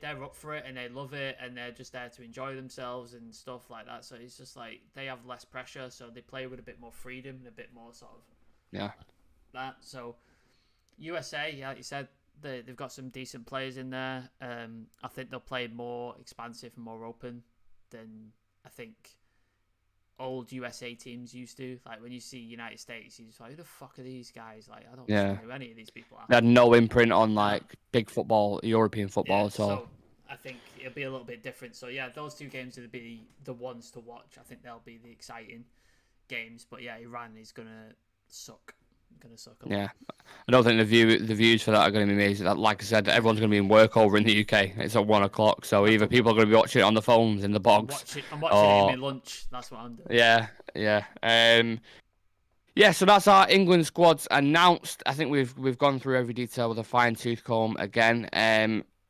they're up for it and they love it and they're just there to enjoy themselves and stuff like that. So it's just like they have less pressure, so they play with a bit more freedom and a bit more sort of that. So USA, yeah, like you said, they've got some decent players in there. I think they'll play more expansive and more open than I think old USA teams used to. Like when you see United States, you're just like, who the fuck are these guys? Like, I don't know who any of these people are. They had no imprint on like big football, European football at all. So I think it'll be a little bit different. So yeah, those two games will be the ones to watch. I think they'll be the exciting games. But yeah, Iran is gonna suck. Gonna suck a lot. Yeah, I don't think the views for that are going to be amazing. Like I said, everyone's going to be in work over in the UK. It's at 1 o'clock, so either people are going to be watching it on the phones in the bogs. I'm watching it in my lunch. That's what I'm doing. Yeah. So that's our England squads announced. I think we've gone through every detail with a fine tooth comb again.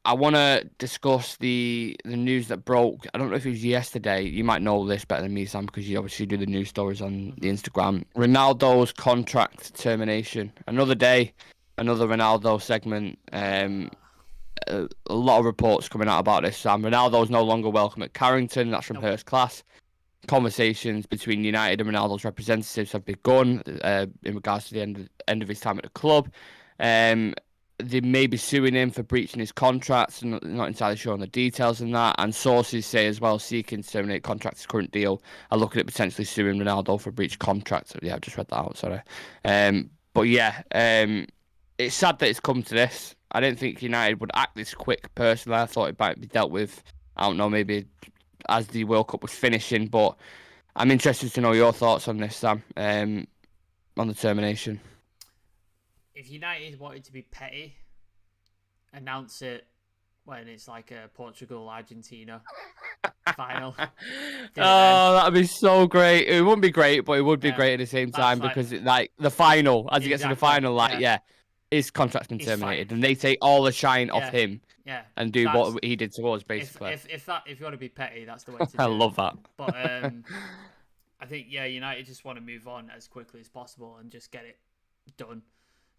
I want to discuss the news that broke. I don't know if it was yesterday. You might know this better than me, Sam, because you obviously do the news stories on the Instagram. Ronaldo's contract termination. Another day, another Ronaldo segment. A lot of reports coming out about this, Sam. Ronaldo's no longer welcome at Carrington. That's from Hurst Class. Conversations between United and Ronaldo's representatives have begun in regards to the end of his time at the club. They may be suing him for breaching his contracts. Not entirely sure on the details in that. And sources say as well, seeking to terminate contract's current deal, are looking at potentially suing Ronaldo for breach contract. Yeah, I've just read that out. Sorry. But yeah, it's sad that it's come to this. I didn't think United would act this quick. Personally, I thought it might be dealt with. I don't know, maybe as the World Cup was finishing. But I'm interested to know your thoughts on this, Sam. On the termination. If United wanted to be petty, announce it when it's like a Portugal-Argentina final. That'd be so great. It wouldn't be great, but it would be great at the same time because it, like the final, as he gets to the final, his contract's been terminated, and they take all the shine off him, and do what he did to us, basically. If you want to be petty, that's the way to do it. I love that. But I think United just want to move on as quickly as possible and just get it done.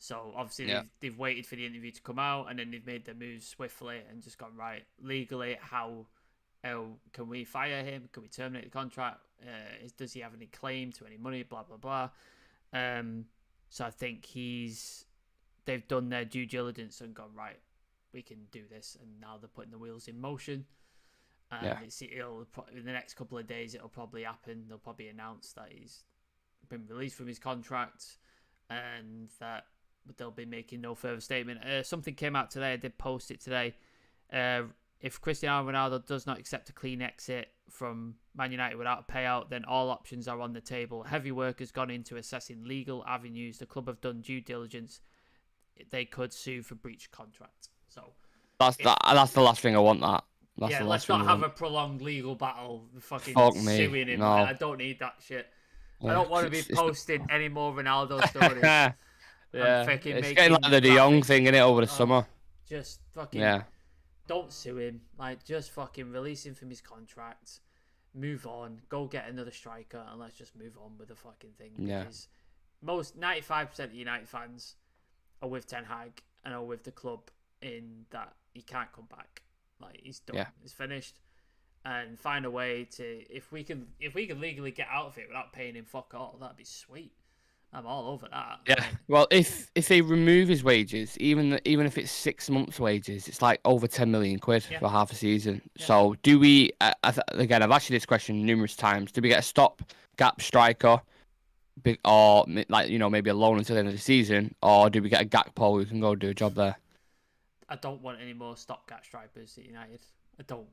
So obviously they've waited for the interview to come out, and then they've made their moves swiftly and just gone, right, legally, how can we fire him? Can we terminate the contract? Does he have any claim to any money? Blah blah blah. So I think they've done their due diligence and gone, right, we can do this, and now they're putting the wheels in motion. And it'll in the next couple of days it'll probably happen. They'll probably announce that he's been released from his contract, and that they'll be making no further statement. Something came out today. I did post it today. If Cristiano Ronaldo does not accept a clean exit from Man United without a payout, then all options are on the table. Heavy work has gone into assessing legal avenues. The club have done due diligence. They could sue for breach contract. So that's the last thing I want. Let's not have a prolonged legal battle. Fucking suing him. No. I don't need that shit. I don't want to be posting any more Ronaldo stories. It's getting like the De Jong thing in it over the summer. Just fucking don't sue him. Like, just fucking release him from his contract. Move on. Go get another striker, and let's just move on with the fucking thing. Because 95% of United fans are with Ten Hag and are with the club in that he can't come back. Like, he's done. He's finished. and find a way to if we can legally get out of it without paying him fuck all, that'd be sweet. I'm all over that. Yeah. Like, Well, if they remove his wages, even if it's 6 months' wages, it's like over 10 million quid Yeah. for half a season. Yeah. So do we? Again, I've asked you this question numerous times. Do we get a stop-gap striker, or maybe a loan until the end of the season, or do we get a Gakpo who can go do a job there? I don't want any more stopgap strikers at United. I don't.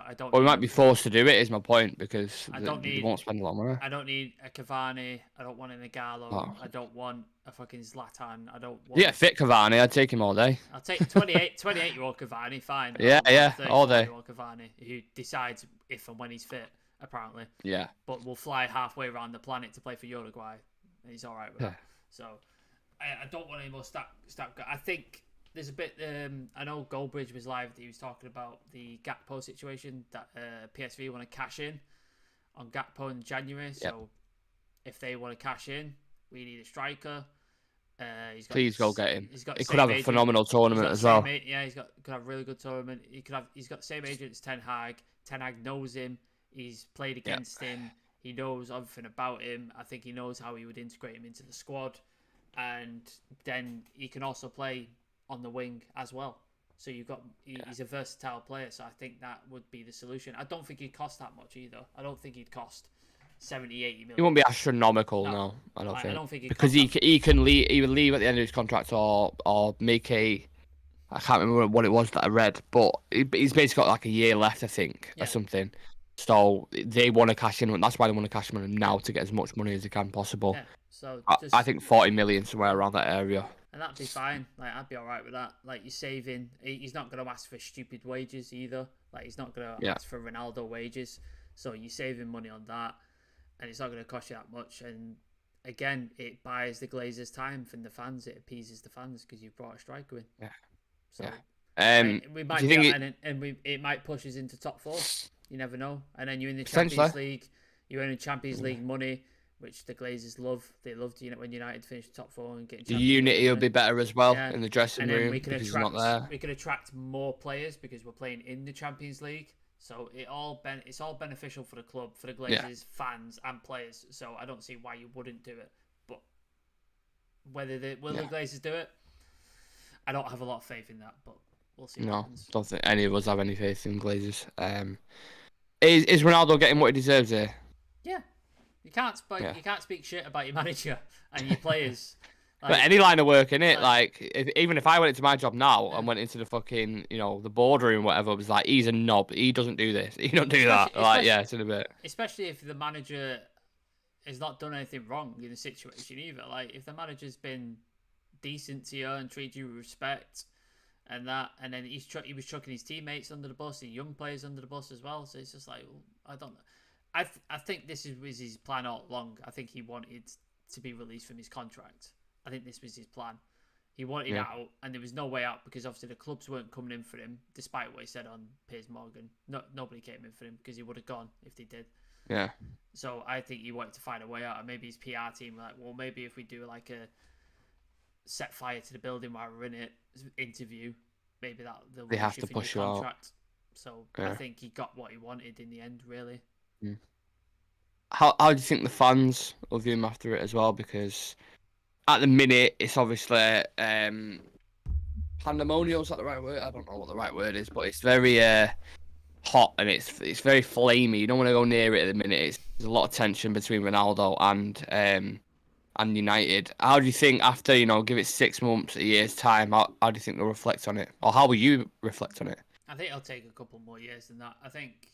I don't. Well, we need might be forced to do it. Is my point because they won't spend a lot of money. I don't need a Cavani. I don't want an Igalo. Oh. I don't want a fucking Zlatan. I don't want. Yeah, fit Cavani. I'd take him all day. I'll take 28-year-old Cavani. Fine. Yeah, all day. 34-year-old Cavani who decides if and when he's fit. Apparently. Yeah. But will fly halfway around the planet to play for Uruguay. And he's all right with that. So I don't want any more stopgap. I think. There's a bit. I know Goldbridge was live. He was talking about the Gakpo situation that PSV want to cash in on Gakpo in January. So if they want to cash in, we need a striker. Please go get him. He could have a phenomenal tournament as well. Yeah, could have a really good tournament. He's got the same agent as Ten Hag. Ten Hag knows him. He's played against him. He knows everything about him. I think he knows how he would integrate him into the squad, and then he can also play on the wing as well. So he's a versatile player, so I think that would be the solution. I don't think he'd cost that much either. I don't think he'd cost 70, 80 million. He won't be astronomical, no. I don't think. Because he can leave, either leave at the end of his contract or make I can't remember what it was that I read, but he's basically got like a year left, I think, or something. So they want to cash in. That's why they want to cash in now to get as much money as they can possible. Yeah. So I think 40 million, somewhere around that area. And that'd be fine. Like, I'd be all right with that. Like, you're saving. He's not going to ask for stupid wages either. Like, he's not going to ask for Ronaldo wages. So you're saving money on that, and it's not going to cost you that much. And again, it buys the Glazers time from the fans. It appeases the fans because you've brought a striker in. Yeah. So we might it might push us into top four. You never know. And then you're in the Champions League. You're earning Champions League money, which the Glazers love. They loved when United finished top four and getting. The unity will be better as well in the dressing room because he's not there. We can attract more players because we're playing in the Champions League. So it's all beneficial for the club, for the Glazers, fans, and players. So I don't see why you wouldn't do it. But whether the Glazers do it, I don't have a lot of faith in that. But we'll see. No, don't think any of us have any faith in Glazers. Is Ronaldo getting what he deserves here? Yeah. You can't speak shit about your manager and your players. But any line of work, innit? Even if I went into my job now and went into the fucking, the boardroom, whatever, it was like, he's a knob. He doesn't do this. He don't do that. It's in a bit. Especially if the manager has not done anything wrong in the situation either. Like, if the manager's been decent to you and treated you with respect and then he was chucking his teammates under the bus and young players under the bus as well. So it's just like, I don't know. I think this was his plan all along. I think he wanted to be released from his contract. I think this was his plan. He wanted out, and there was no way out because obviously the clubs weren't coming in for him, despite what he said on Piers Morgan. Nobody came in for him because he would have gone if they did. Yeah. So I think he wanted to find a way out, and maybe his PR team were like, well, maybe if we do like a set fire to the building while we're in it interview, maybe they have to push you out. So I think he got what he wanted in the end, really. How do you think the fans will view him after it as well? Because at the minute, it's obviously pandemonium. Is that the right word? I don't know what the right word is, but it's very hot and it's very flamey. You don't want to go near it at the minute. There's a lot of tension between Ronaldo and United. How do you think after give it 6 months, a year's time? How do you think they'll reflect on it, or how will you reflect on it? I think it'll take a couple more years than that. I think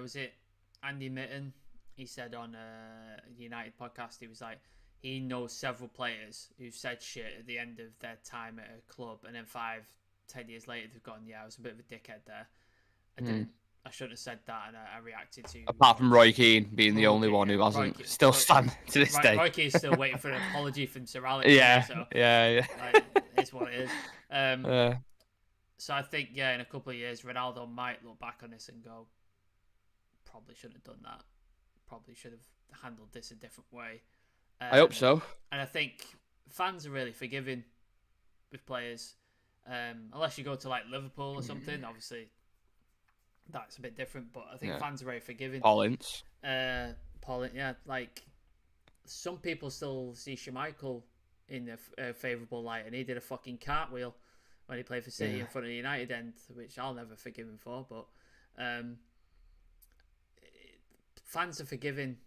was it Andy Mitten? He said on a United podcast, he was like, he knows several players who've said shit at the end of their time at a club, and then 5-10 years later they've gone, yeah, I was a bit of a dickhead there. I shouldn't have said that, and I reacted to. Apart from Roy Keane being the only one who hasn't still stand to this day. Roy Keane's still waiting for an apology from Sir Alex. Yeah, so, yeah. It's what it is. So I think in a couple of years, Ronaldo might look back on this and go, probably shouldn't have done that. Probably should have handled this a different way. I hope so. And I think fans are really forgiving with players, unless you go to like Liverpool or something. Obviously, that's a bit different. But I think fans are very forgiving. Paul Ince. Yeah, like some people still see Schmeichel in a favourable light, and he did a fucking cartwheel when he played for City in front of the United end, which I'll never forgive him for. But fans are forgiving.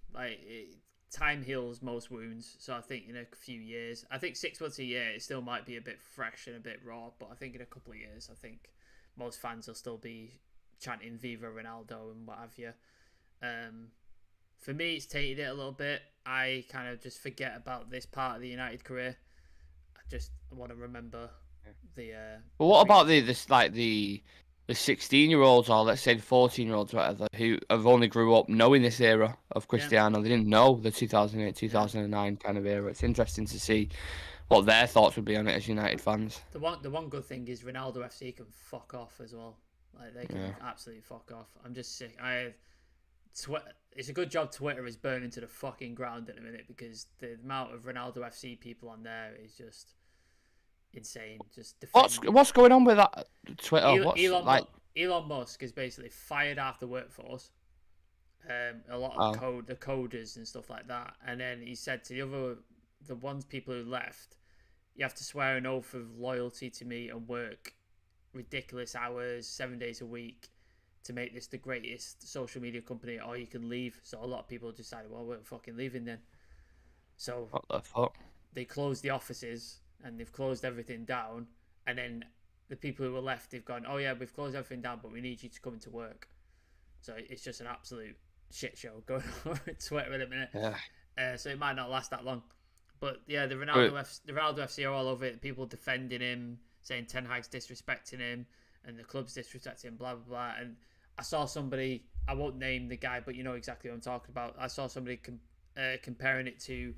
Time heals most wounds, so I think in a few years, I think 6 months a year, it still might be a bit fresh and a bit raw, but I think in a couple of years, I think most fans will still be chanting Viva Ronaldo and what have you. For me, it's tainted it a little bit. I kind of just forget about this part of the United career. I want to remember the. But what about the 16-year-olds, or let's say the 14-year-olds, whatever, who have only grew up knowing this era of Cristiano? They didn't know the 2008, 2009 kind of era. It's interesting to see what their thoughts would be on it as United fans. The one good thing is Ronaldo FC can fuck off as well. Like they can absolutely fuck off. I'm just sick. It's a good job Twitter is burning to the fucking ground at the minute, because the amount of Ronaldo FC people on there is just insane. Just what's going on with that Twitter? Elon Musk is basically fired half the workforce, a lot of the coders and stuff like that, and then he said to the people who left, you have to swear an oath of loyalty to me and work ridiculous hours 7 days a week to make this the greatest social media company, or you can leave. So a lot of people decided, well, we're fucking leaving then. So what the fuck? They closed the offices and they've closed everything down, and then the people who were left, they've gone, oh yeah, we've closed everything down, but we need you to come into work. So it's just an absolute shit show going on on Twitter in a minute. Yeah. So it might not last that long. But yeah, the Ronaldo FC are all over it. People defending him, saying Ten Hag's disrespecting him and the club's disrespecting him, blah, blah, blah. And I saw somebody, I won't name the guy, but you know exactly what I'm talking about. I saw somebody comparing it to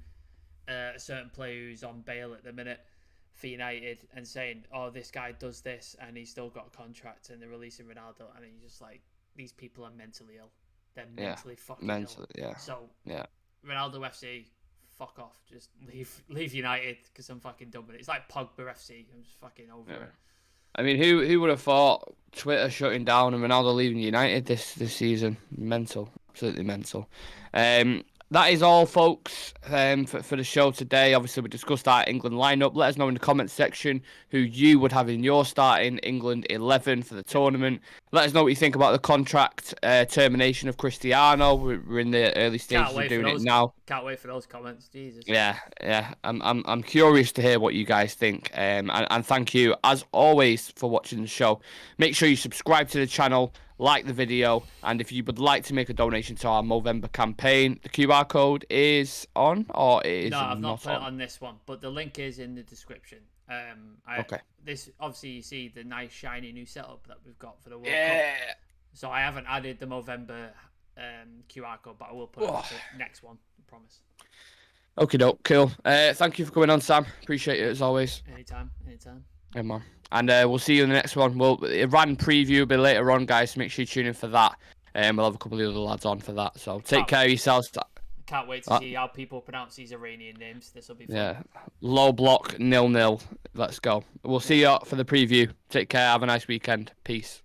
a certain player who's on bail at the minute for United, and saying, oh, this guy does this and he's still got a contract, and they're releasing Ronaldo. And you're just like, these people are mentally ill. They're mentally fucking ill. Yeah. So, Ronaldo FC, fuck off. Just leave United, because I'm fucking done with it. It's like Pogba FC. I'm just fucking over it. I mean, who would have thought Twitter shutting down and Ronaldo leaving United this season? Mental. Absolutely mental. That is all, folks, for the show today. Obviously, we discussed our England lineup. Let us know in the comments section who you would have in your starting England 11 for the tournament. Let us know what you think about the contract termination of Cristiano. We're in the early stages of doing it now. Can't wait for those comments. Jesus. Yeah. I'm curious to hear what you guys think. And thank you, as always, for watching the show. Make sure you subscribe to the channel, like the video, and if you would like to make a donation to our Movember campaign, the QR code is on, or it is I've not put it on this one, but the link is in the description. Okay. This, obviously, you see the nice shiny new setup that we've got for the World Cup. So I haven't added the Movember QR code, but I will put it on the next one, I promise. Okay, doke, cool. Thank you for coming on, Sam. Appreciate it as always. Anytime. Yeah, man. And we'll see you in the next one. Iran preview will be later on, guys. So make sure you tune in for that. We'll have a couple of other lads on for that. So take care of yourselves. Can't wait to see how people pronounce these Iranian names. This will be fun. Yeah. Low block 0-0. Let's go. We'll see you for the preview. Take care. Have a nice weekend. Peace.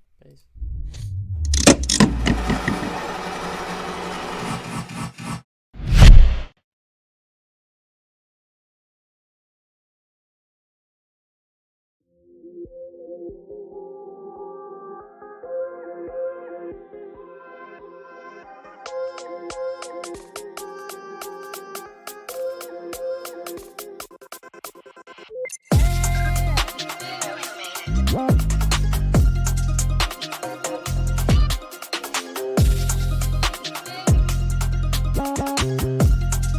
What?